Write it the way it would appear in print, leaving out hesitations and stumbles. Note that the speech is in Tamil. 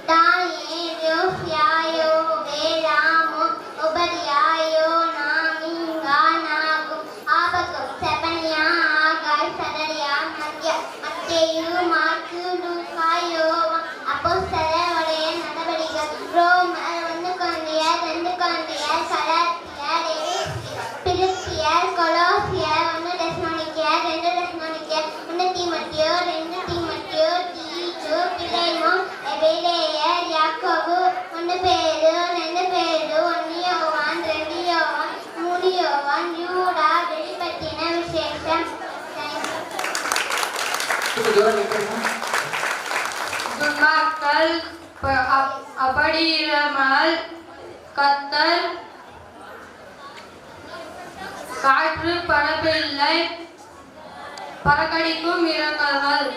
தானியேலு யாயோ வேலாமோ உபதியாயோ நாமிங்கா நாகும் ஆபகம் செபனியா ஆகாய் சதரியா மத்தேயு மாற்கு லூக்காயோ அப்போஸ்தலருடைய நடவடிக்கைகள் ரோமர் 1 கொரிந்தியர் 2 கொரிந்தியர் கலாத்தியர் பிலிப்பியர் கொலோசியர் 1 தெசலோனிக்கேயர் 2 தெசலோனிக்கேயர் 1 தீமோத்தேயு 2 தீமோத்தேயு தீத்து பிலேமோன் எபேலேயர் யாக்கோபு 1 பேதுரு 2 பேதுரு 1 யோவான் 2 யோவான் 3 யோவான் யூதா வெளிப்படுத்தின விசேஷம் துன்மார்க்கர்கள் அப்படியிராமல் கர்த்தர் காற்று பரப்பில்லை பறக்கடிக்கும் இறக்கங்கள்